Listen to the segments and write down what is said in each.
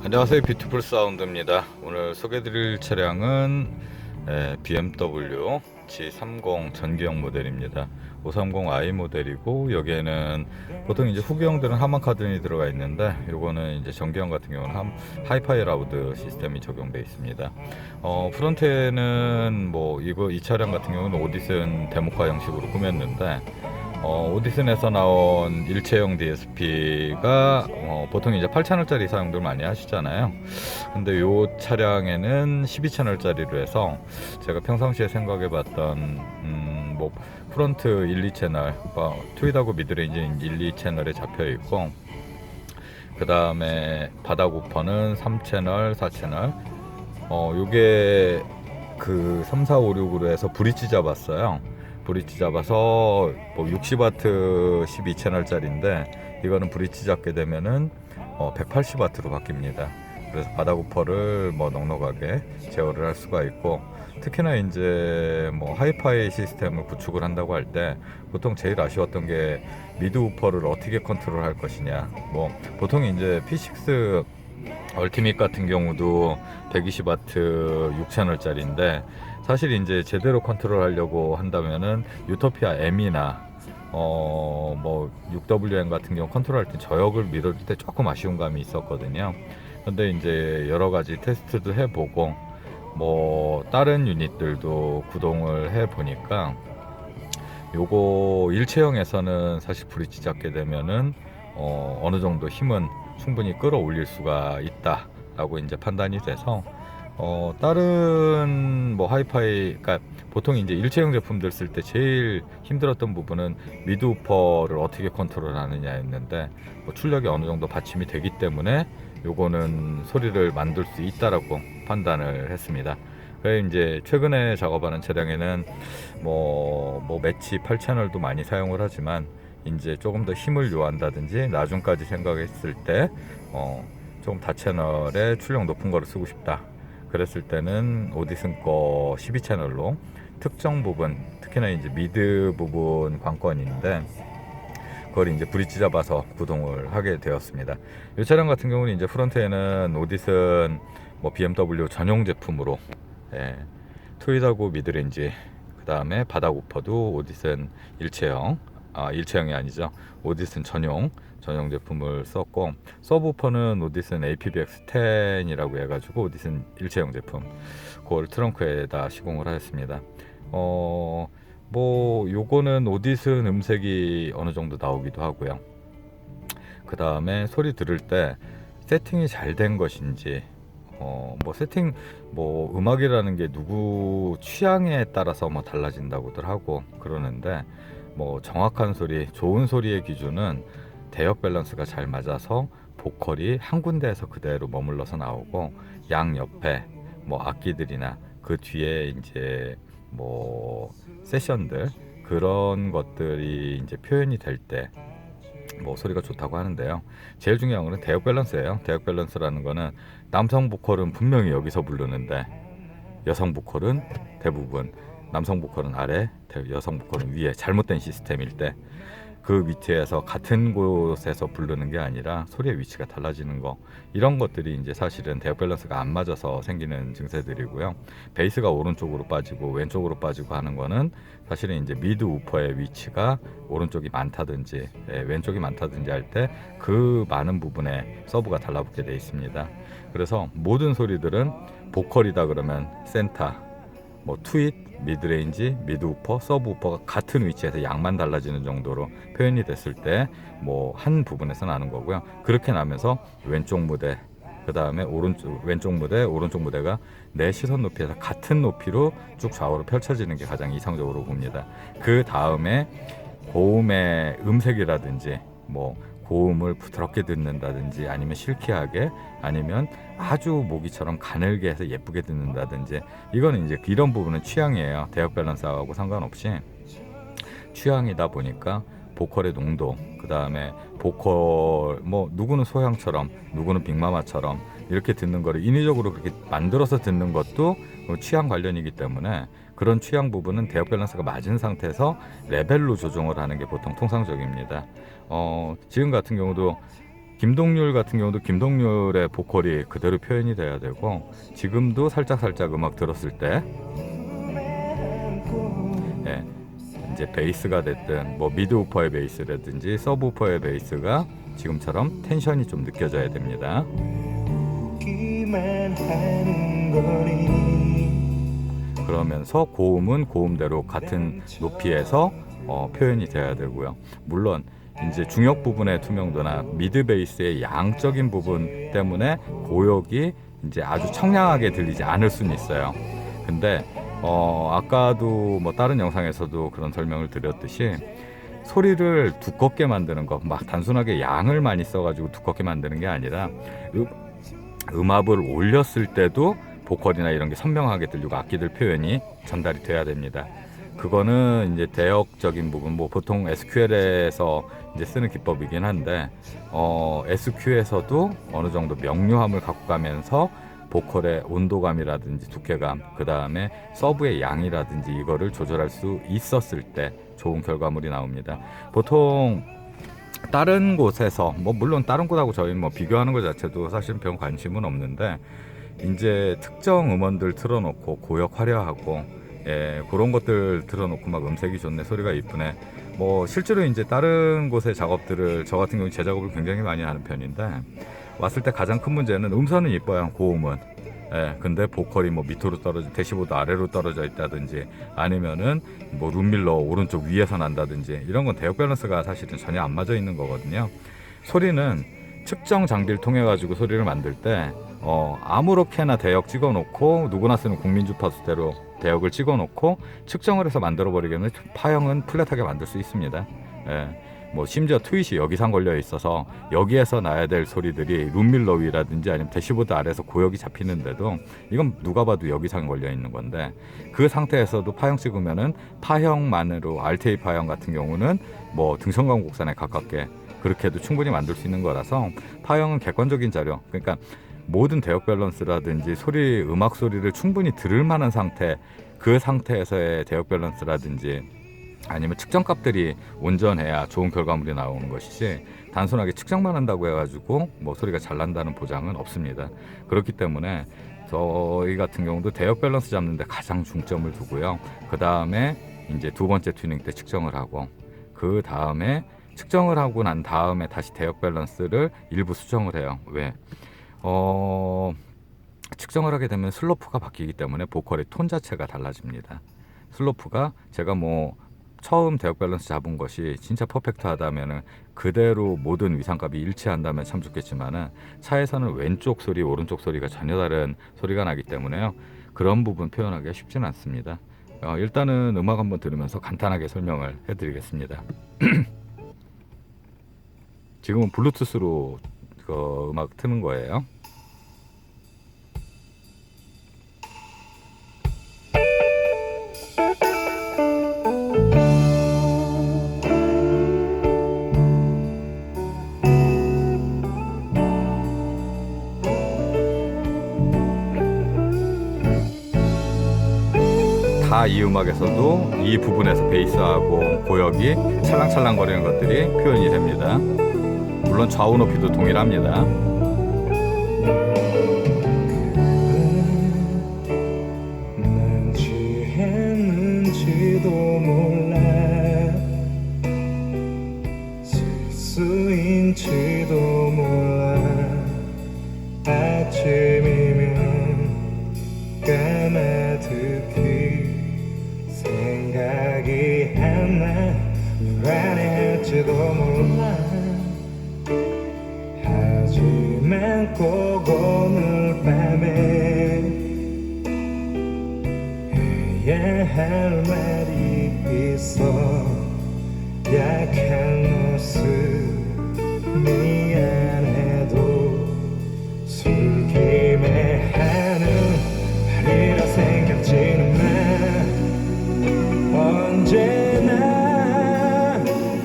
안녕하세요, 뷰티풀 사운드입니다. 오늘 소개해드릴 차량은 BMW G30 전기형 모델입니다. 530i 모델이고, 여기에는 보통 이제 후기형들은 하만 카든이 들어가 있는데, 요거는 이제 전기형 같은 경우는 하이파이 라우드 시스템이 적용되어 있습니다. 프론트에는 이 차량 같은 경우는 오디슨 데모카 형식으로 꾸몄는데, 오디슨에서 나온 일체형 DSP가 보통 이제 8채널짜리 사용들 많이 하시잖아요. 근데 이 차량에는 12채널짜리로 해서 제가 평상시에 생각해봤던 프론트 1, 2채널, 트윗하고 미드레인지는 1, 2채널에 잡혀 있고, 그 다음에 바닥 우퍼는 3채널, 4채널. 요게 그 3, 4, 5, 6으로 해서 브릿지 잡았어요. 브릿지 잡아서 60W 12채널짜리인데, 이거는 브릿지 잡게 되면은 180W로 바뀝니다. 그래서 바닥 우퍼를 넉넉하게 제어를 할 수가 있고, 특히나 이제 하이파이 시스템을 구축을 한다고 할 때 보통 제일 아쉬웠던 게 미드 우퍼를 어떻게 컨트롤 할 것이냐. 보통 이제 P6 얼티밋 같은 경우도 120W 6채널짜리인데, 사실 이제 제대로 컨트롤 하려고 한다면은 유토피아 M이나 6WM 같은 경우 컨트롤 할 때 저역을 밀을 때 조금 아쉬운 감이 있었거든요. 근데 이제 여러 가지 테스트도 해보고 다른 유닛들도 구동을 해보니까, 요거 일체형에서는 사실 브릿지 잡게 되면은 어느 정도 힘은 충분히 끌어올릴 수가 있다라고 이제 판단이 돼서, 다른 하이파이, 그러니까 보통 이제 일체형 제품들 쓸 때 제일 힘들었던 부분은 미드 우퍼를 어떻게 컨트롤 하느냐였는데, 출력이 어느 정도 받침이 되기 때문에 요거는 소리를 만들 수 있다라고 판단을 했습니다. 그래서 이제 최근에 작업하는 차량에는 매치 8채널도 많이 사용을 하지만, 이제 조금 더 힘을 요한다든지 나중까지 생각했을 때 조금 다채널에 출력 높은 거를 쓰고 싶다, 그랬을 때는 오디슨 거 12채널로 특정 부분, 특히나 이제 미드 부분 관건인데, 그걸 이제 브릿지 잡아서 구동을 하게 되었습니다. 이 차량 같은 경우는 이제 프론트에는 오디슨 BMW 전용 제품으로, 트윗하고 미드레인지, 그 다음에 바닥 우퍼도 오디슨 일체형, 일체형이 아니죠, 오디슨 전용 제품을 썼고, 서브우퍼는 오디슨 APBX10이라고 해가지고 오디슨 일체형 제품, 그걸 트렁크에다 시공을 하였습니다. 요거는 오디슨 음색이 어느 정도 나오기도 하고요. 그 다음에 소리 들을 때 세팅이 잘 된 것인지, 세팅, 음악이라는 게 누구 취향에 따라서 달라진다고들 하고 그러는데, 정확한 소리, 좋은 소리의 기준은 대역 밸런스가 잘 맞아서 보컬이 한 군데에서 그대로 머물러서 나오고, 양 옆에 악기들이나 그 뒤에 이제 세션들, 그런 것들이 이제 표현이 될 때 소리가 좋다고 하는데요. 제일 중요한 거는 대역 밸런스예요. 대역 밸런스라는 거는 남성 보컬은 분명히 여기서 부르는데, 여성 보컬은 대부분, 남성 보컬은 아래, 여성 보컬은 위에, 잘못된 시스템일 때 그 위치에서 같은 곳에서 부르는 게 아니라 소리의 위치가 달라지는 거, 이런 것들이 이제 사실은 대역 밸런스가 안 맞아서 생기는 증세들이고요. 베이스가 오른쪽으로 빠지고 왼쪽으로 빠지고 하는 거는 사실은 이제 미드 우퍼의 위치가 오른쪽이 많다든지 왼쪽이 많다든지 할 때 그 많은 부분에 서브가 달라붙게 되어 있습니다. 그래서 모든 소리들은 보컬이다 그러면 센터, 트윗, 미드레인지, 미드우퍼, 서브우퍼가 같은 위치에서 양만 달라지는 정도로 표현이 됐을 때 한 부분에서 나는 거고요. 그렇게 나면서 왼쪽 무대, 그 다음에 왼쪽 무대, 오른쪽 무대가 내 시선 높이에서 같은 높이로 쭉 좌우로 펼쳐지는 게 가장 이상적으로 봅니다. 그 다음에 고음의 음색이라든지 고음을 부드럽게 듣는다든지, 아니면 실키하게, 아니면 아주 모기처럼 가늘게 해서 예쁘게 듣는다든지, 이거는 이제 이런 부분은 취향이에요. 대역 밸런스하고 상관없이 취향이다 보니까 보컬의 농도, 그 다음에 보컬 누구는 소향처럼 누구는 빅마마처럼 이렇게 듣는 거를 인위적으로 그렇게 만들어서 듣는 것도 취향 관련이기 때문에, 그런 취향 부분은 대역 밸런스가 맞은 상태에서 레벨로 조정을 하는 게 보통 통상적입니다. 지금 같은 경우도 김동률 같은 경우도 김동률의 보컬이 그대로 표현이 돼야 되고, 지금도 살짝 음악 들었을 때 예, 이제 베이스가 됐든 뭐 미드 우퍼의 베이스라든지 서브 우퍼의 베이스가 지금처럼 텐션이 좀 느껴져야 됩니다. 그러면서 고음은 고음대로 같은 높이에서 표현이 돼야 되고요. 물론 이제 중역 부분의 투명도나 미드 베이스의 양적인 부분 때문에 고역이 이제 아주 청량하게 들리지 않을 수는 있어요. 근데 아까도 뭐 다른 영상에서도 그런 설명을 드렸듯이 소리를 두껍게 만드는 거, 막 단순하게 양을 많이 써가지고 두껍게 만드는 게 아니라 음압을 올렸을 때도 보컬이나 이런 게 선명하게 들리고 악기들 표현이 전달이 돼야 됩니다. 그거는 이제 대역적인 부분, 뭐 보통 SQL에서 이제 쓰는 기법이긴 한데 SQ에서도 어느 정도 명료함을 갖고 가면서 보컬의 온도감이라든지 두께감, 그 다음에 서브의 양이라든지 이거를 조절할 수 있었을 때 좋은 결과물이 나옵니다. 보통 다른 곳에서 뭐 물론 다른 곳하고 저희 뭐 비교하는 것 자체도 사실 별 관심은 없는데, 이제 특정 음원들 틀어놓고 고역 화려하고 그런 것들 틀어놓고 막 음색이 좋네, 소리가 이쁘네, 뭐 실제로 이제 다른 곳의 작업들을 저 같은 경우 제 작업을 굉장히 많이 하는 편인데, 왔을 때 가장 큰 문제는 음선은 이뻐요, 고음은. 근데 보컬이 뭐 밑으로 떨어져, 대시보드 아래로 떨어져 있다든지, 아니면은 뭐 룸밀러 오른쪽 위에서 난다든지, 이런 건 대역 밸런스가 사실은 전혀 안 맞아 있는 거거든요. 소리는 측정 장비를 통해 가지고 소리를 만들 때 아무렇게나 대역 찍어놓고, 누구나 쓰는 국민 주파수대로 대역을 찍어놓고 측정을 해서 만들어버리면 파형은 플랫하게 만들 수 있습니다. 뭐 심지어 트윗이 여기상 걸려 있어서 여기에서 나야 될 소리들이 룸밀러 위라든지 아니면 대시보드 아래에서 고역이 잡히는데도 이건 누가 봐도 여기상 걸려 있는 건데, 그 상태에서도 파형 찍으면은 파형만으로 RTA 파형 같은 경우는 뭐 등성강 곡선에 가깝게 그렇게 해도 충분히 만들 수 있는 거라서, 파형은 객관적인 자료, 그러니까 모든 대역 밸런스라든지 소리, 음악 소리를 충분히 들을 만한 상태, 그 상태에서의 대역 밸런스라든지 아니면 측정값들이 온전해야 좋은 결과물이 나오는 것이지, 단순하게 측정만 한다고 해가지고 뭐 소리가 잘 난다는 보장은 없습니다. 그렇기 때문에 저희 같은 경우도 대역 밸런스 잡는데 가장 중점을 두고요. 그 다음에 이제 두 번째 튜닝 때 측정을 하고, 그 다음에 측정을 하고 난 다음에 다시 대역 밸런스를 일부 수정을 해요. 왜? 측정을 하게 되면 슬로프가 바뀌기 때문에 보컬의 톤 자체가 달라집니다. 슬로프가 제가 뭐 처음 대역 밸런스 잡은 것이 진짜 퍼펙트하다면은 그대로 모든 위상값이 일치한다면 참 좋겠지만은, 차에서는 왼쪽 소리, 오른쪽 소리가 전혀 다른 소리가 나기 때문에요. 그런 부분 표현하기가 쉽지는 않습니다. 일단은 음악 한번 들으면서 간단하게 설명을 해드리겠습니다. 지금은 블루투스로 음악 트는 거예요. 다 이 음악에서도 이 부분에서 베이스하고 고역이 찰랑찰랑 거리는 것들이 표현이 됩니다. 물론 좌우 높이도 동일합니다. 난 취했는지도 몰라, 실수인지도 몰라. 아침이면 까마득히 생각이 안 나, 불안해할지도 몰라. 하지만 꼭 오늘 밤에 해야 할 말이 있어. 약한 모습 미안해도 술김에 하는 말이라 생각지는 마. 언제나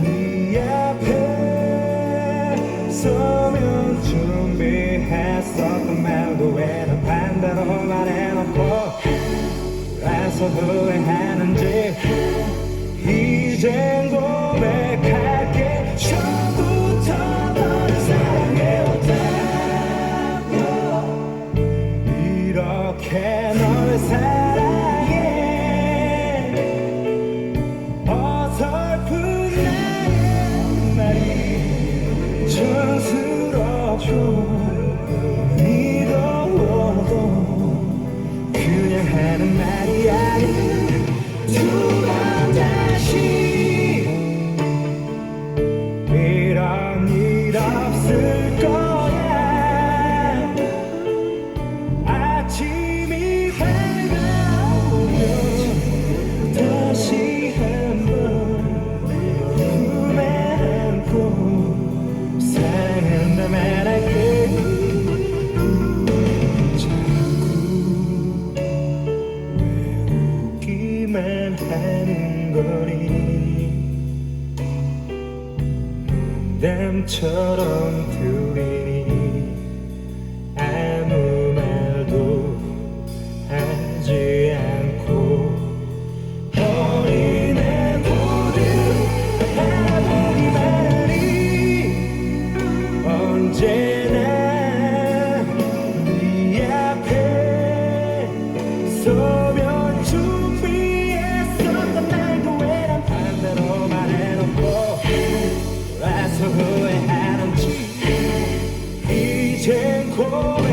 네 앞에 서면 준비했었던 말도 왜 난 반대로만 해놓고 와서 후회하는지. 이젠 고백할게. 처음부터 널 사랑해. 미워도 그냥 하는 말이 아니야. 두 번 다시 이런 일 없을 거야. 아침이 밝아오면 다시 한번 품에 안고 사랑한다 말할게. 자꾸 외우기만 하는 거니 남처럼 들리니 아무 말도 하지 않고 어린애 모든 아버지만이 언제나 네 앞에 서면 준비했었던 날도 왜 난 반대로 말해놓고 와서 후회하는지 이젠 고백